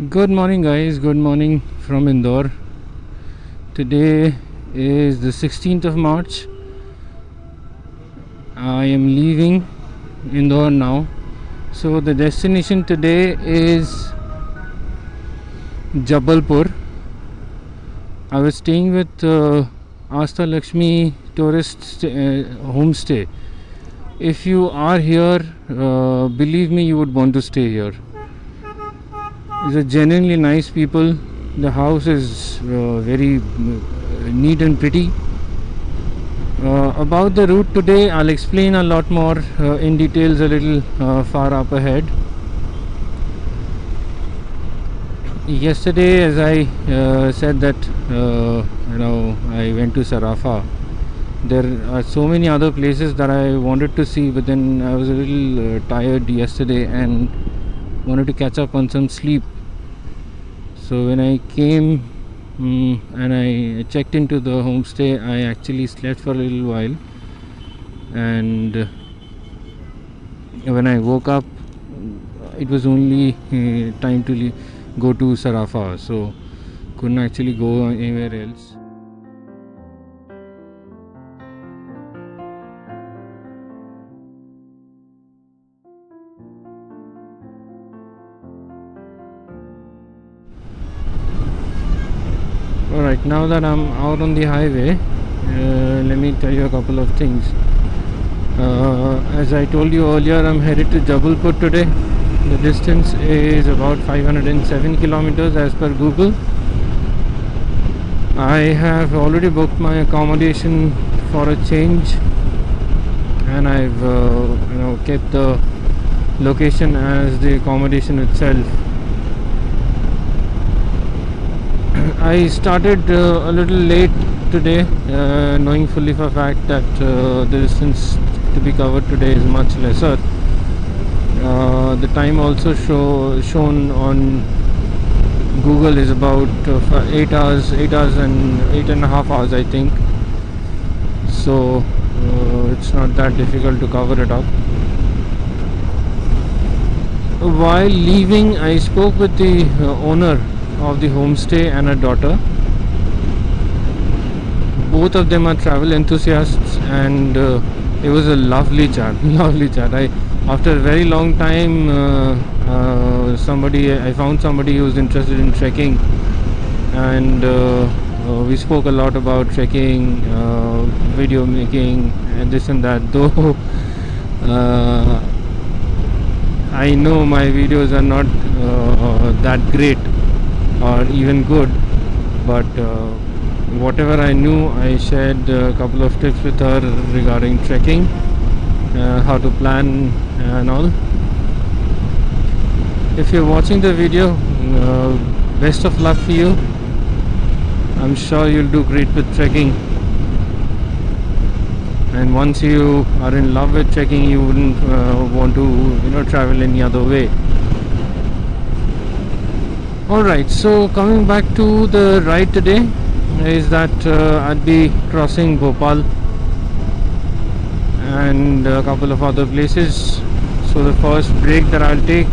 Good morning, guys. Good morning from Indore. Today is the 16th of March. I am leaving Indore now. So, the destination today is Jabalpur. I was staying with Asta Lakshmi Tourist Homestay. If you are here, believe me, you would want to stay here. These are genuinely nice people. The house is very neat and pretty. About the route today, I'll explain a lot more in details a little far up ahead. Yesterday, as I said that I went to Sarafa. There are so many other places that I wanted to see, but then I was a little tired yesterday and wanted to catch up on some sleep. So when I came and I checked into the homestay, I actually slept for a little while, and when I woke up, it was only time to go to Sarafa, so couldn't actually go anywhere else. Alright, now that I'm out on the highway, let me tell you a couple of things. As I told you earlier, I'm headed to Jabalpur today. The distance is about 507 kilometers as per Google. I have already booked my accommodation for a change, and I've kept the location as the accommodation itself. I started a little late today, knowing fully for a fact that the distance to be covered today is much lesser. The time also shown on Google is about 8 hours and 8.5 hours, I think. So it's not that difficult to cover it up. While leaving, I spoke with the owner of the homestay and her daughter. Both of them are travel enthusiasts, and it was a lovely chat. After a very long time, I found somebody who was interested in trekking, and we spoke a lot about trekking, video making, and this and that. Though I know my videos are not that great or even good, but whatever I knew, I shared a couple of tips with her regarding trekking, how to plan and all. If you're watching the video, best of luck for you. I'm sure you'll do great with trekking, and once you are in love with trekking, you wouldn't want to travel any other way. Alright, so coming back to the ride today is that I'll be crossing Bhopal and a couple of other places. So the first break that I'll take,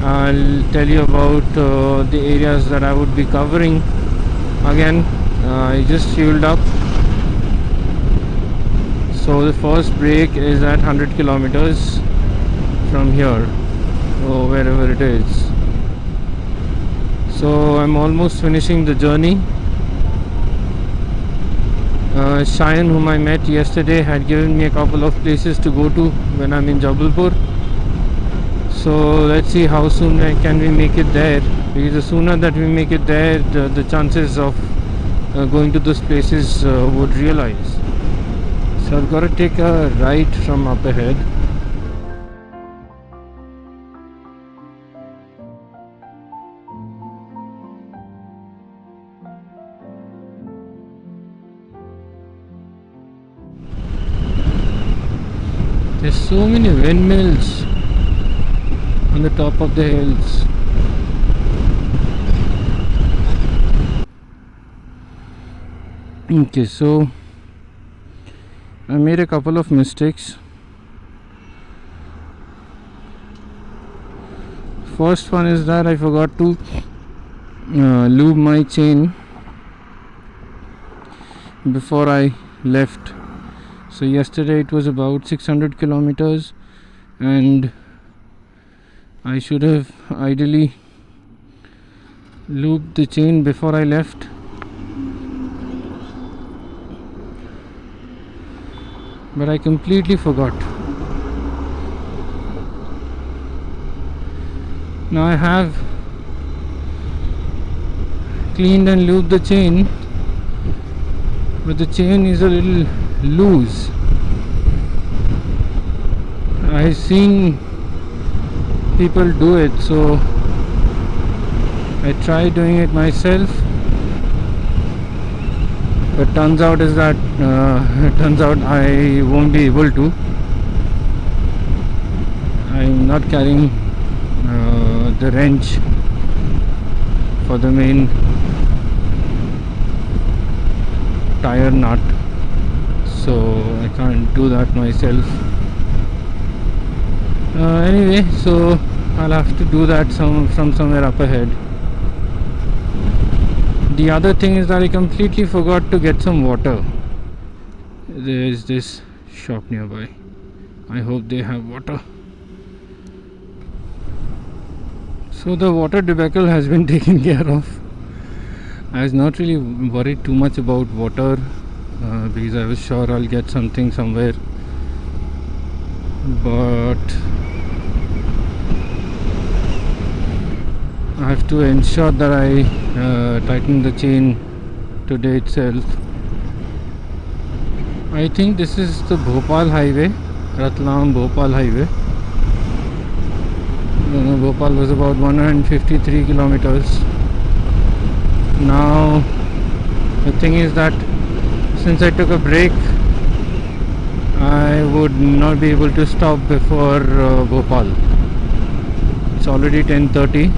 I'll tell you about the areas that I would be covering. Again, I just fueled up. So the first break is at 100 kilometers from here, or wherever it is. So I'm almost finishing the journey. Cheyenne, whom I met yesterday, had given me a couple of places to go to when I'm in Jabalpur. So let's see how soon can we make it there, because the sooner that we make it there, the chances of going to those places would realize. So I've got to take a right from up ahead. There's so many windmills on the top of the hills. Okay, so I made a couple of mistakes. first one is that I forgot to lube my chain before I left. So yesterday it was about 600 kilometers and I should have ideally lubed the chain before I left. But I completely forgot. Now I have cleaned and lubed the chain, but the chain is a little loose. I've seen people do it, so I tried doing it myself, but turns out I won't be able to. I'm not carrying the wrench for the main tire nut, so I can't do that myself. Anyway, so I'll have to do that from somewhere up ahead. The other thing is that I completely forgot to get some water. There is this shop nearby. I hope they have water. So the water debacle has been taken care of. I was not really worried too much about water because I was sure I'll get something somewhere, but I have to ensure that I tighten the chain today itself. I think this is the Bhopal highway, Ratlam Bhopal highway. Bhopal was about 153 kilometers. Now the thing is that since I took a break, I would not be able to stop before Bhopal. It's already 10:30.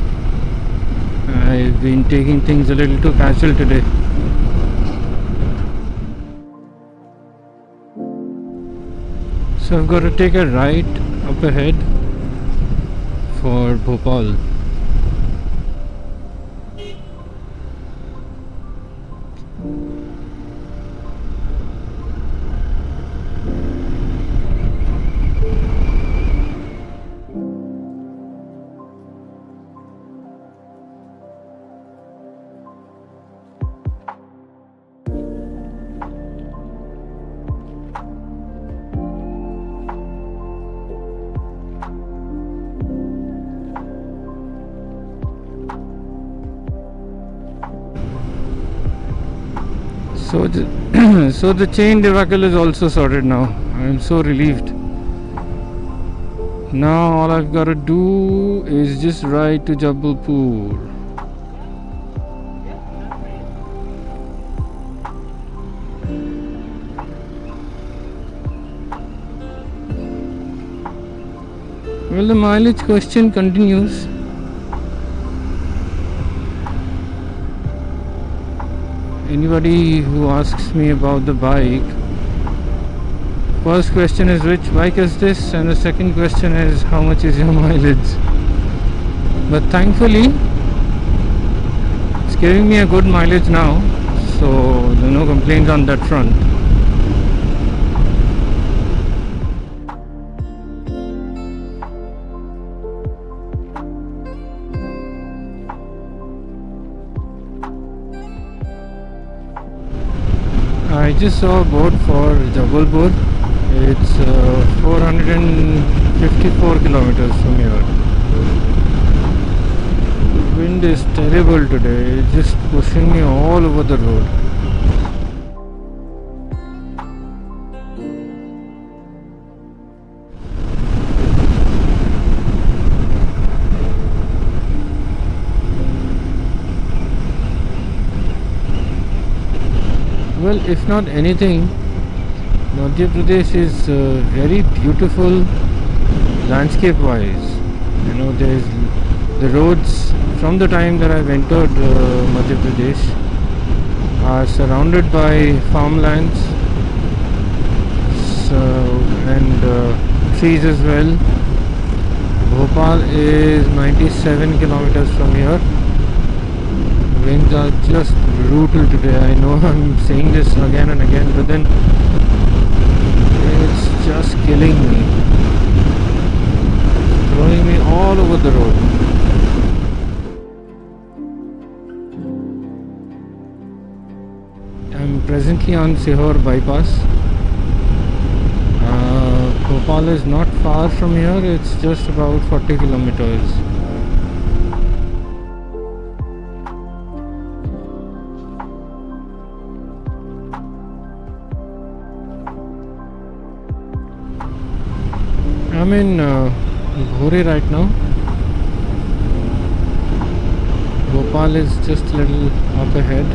I've been taking things a little too casual today. So I've got to take a right up ahead for Bhopal. So the chain debacle is also sorted now. I am so relieved. Now all I've got to do is just ride to Jabalpur. Well, the mileage question continues. Anybody who asks me about the bike, first question is which bike is this, and the second question is how much is your mileage. But thankfully it's giving me a good mileage now, so there are no complaints on that front. I just saw a board for Jabalpur. It's 454 kilometers from here. Wind is terrible today. It's just pushing me all over the road. Well, if not anything, Madhya Pradesh is very beautiful landscape wise. You know, there's the roads from the time that I've entered Madhya Pradesh are surrounded by farmlands, so, and trees as well. Bhopal is 97 kilometers from here. Winds are just brutal today. I know I'm saying this again and again, but then it's just killing me, throwing me all over the road. I'm presently on Sehore bypass. Bhopal is not far from here, it's just about 40 kilometers. I'm in Sehore right now. Bhopal is just a little up ahead.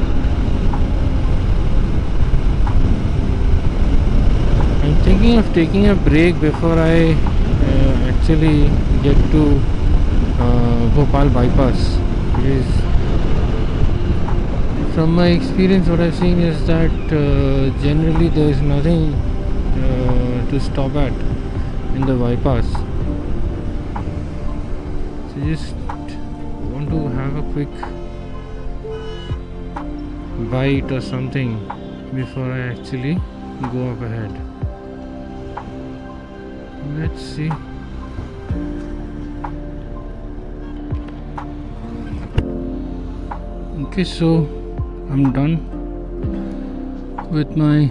I'm thinking of taking a break before I actually get to Bhopal bypass, because from my experience what I've seen is that generally there is nothing to stop at in the bypass. So just want to have a quick bite or something before I actually go up ahead. Let's see. Okay, so I'm done with my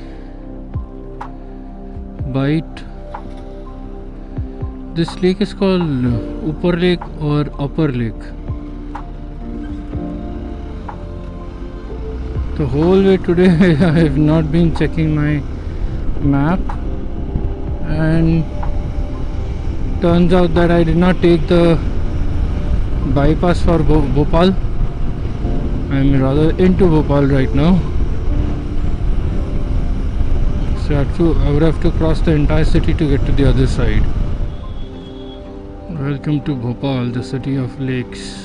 bite. This lake is called Upper Lake or Upper Lake. The whole way today I have not been checking my map, and turns out that I did not take the bypass for Bhopal. I'm rather into Bhopal right now, so I would have to cross the entire city to get to the other side. Welcome to Bhopal, the city of lakes.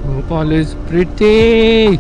Bhopal is pretty.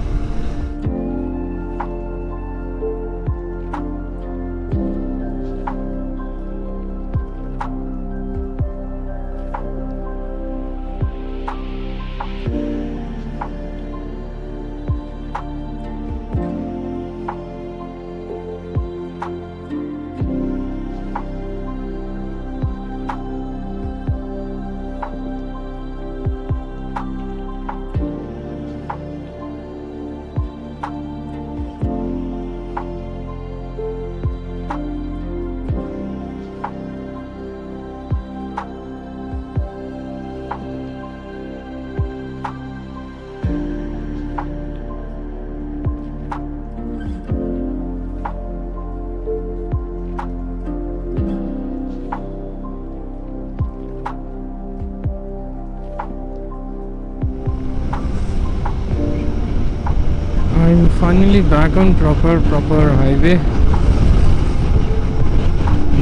I'm finally back on proper highway.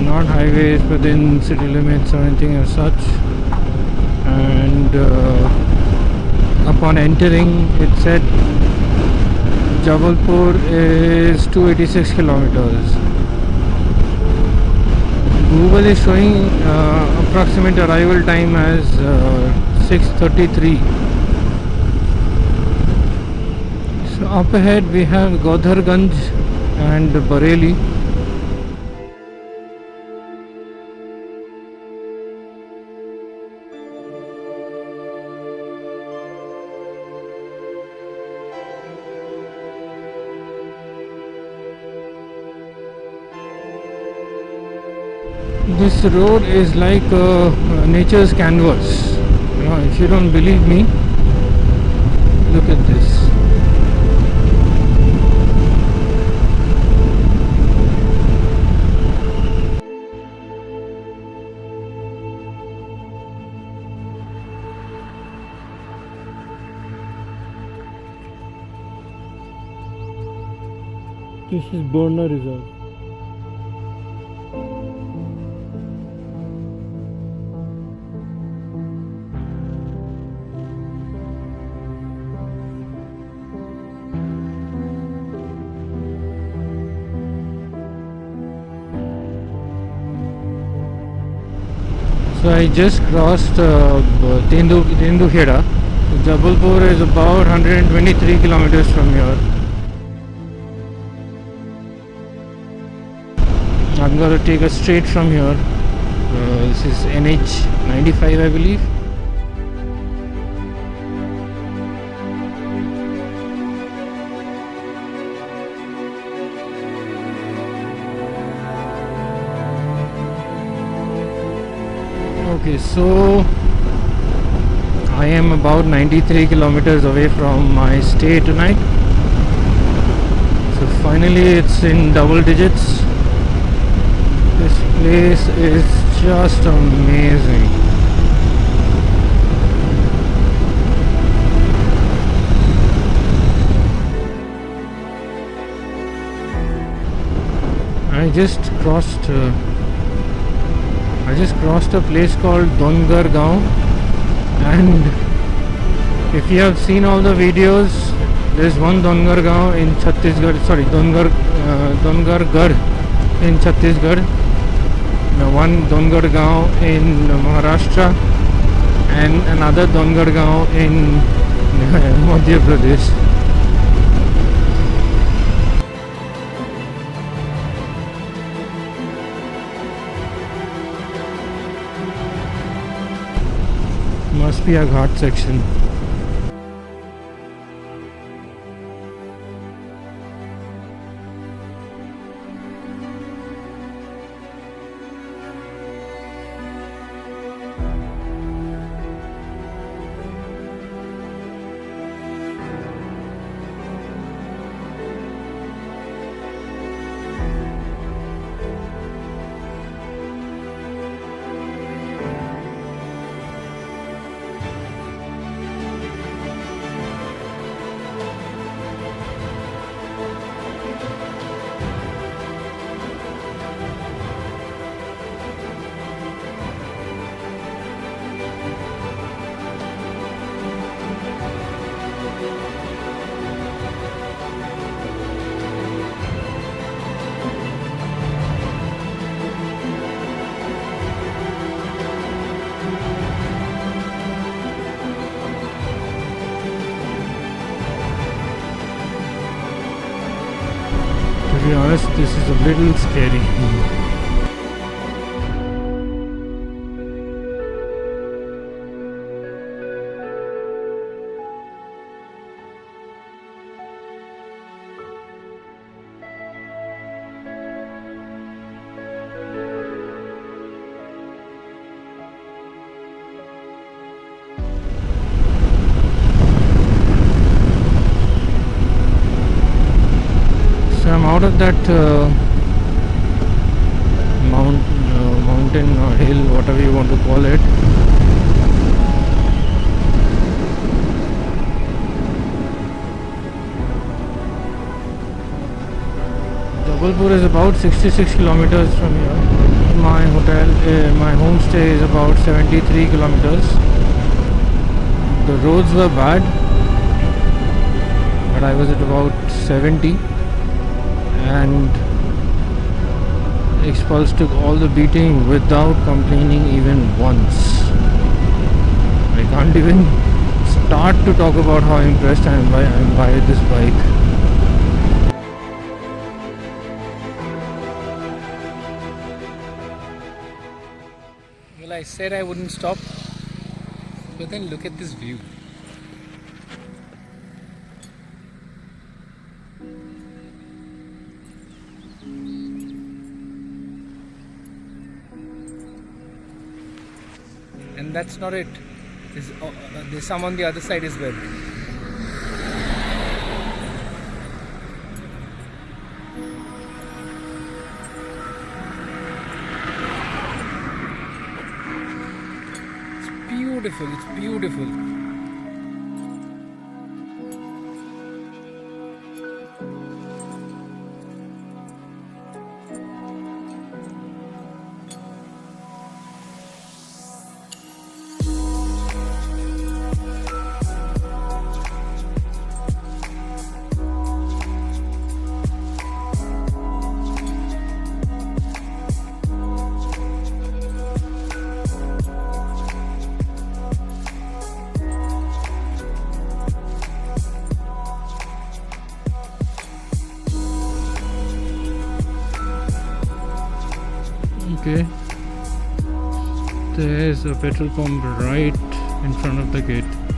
Not highways within city limits or anything as such. And upon entering, it said Jabalpur is 286 kilometers. Google is showing approximate arrival time as 6:33. So up ahead we have Godharganj and Bareilly. This road is like nature's canvas. You know, if you don't believe me, look at this. This is Barna Reservoir. So I just crossed Tendukheda. So Jabalpur is about 123 kilometers from here. I'm going to take a straight from here. This is NH 95, I believe. Okay, so I am about 93 kilometers away from my stay tonight. So finally it's in double digits. This place is just amazing. I just crossed a place called Dongar Gaon, and if you have seen all the videos, there's one Dongar Gaon in Chhattisgarh, Dongar Garh in Chhattisgarh, one Dongar Gaon in Maharashtra, and another Dongar Gaon in Madhya Pradesh. Must be a ghat section. To be honest, this is a little scary. I'm out of that mountain or hill, whatever you want to call it. Jabalpur is about 66 kilometers from here. My homestay is about 73 kilometers. The roads were bad, but I was at about 70. And Xpulse took all the beating without complaining even once. I can't even start to talk about how impressed I am by this bike. Well, I said I wouldn't stop, but then look at this view. And that's not it. There's some on the other side as well. It's beautiful. It's beautiful. Okay, there's a petrol pump right in front of the gate.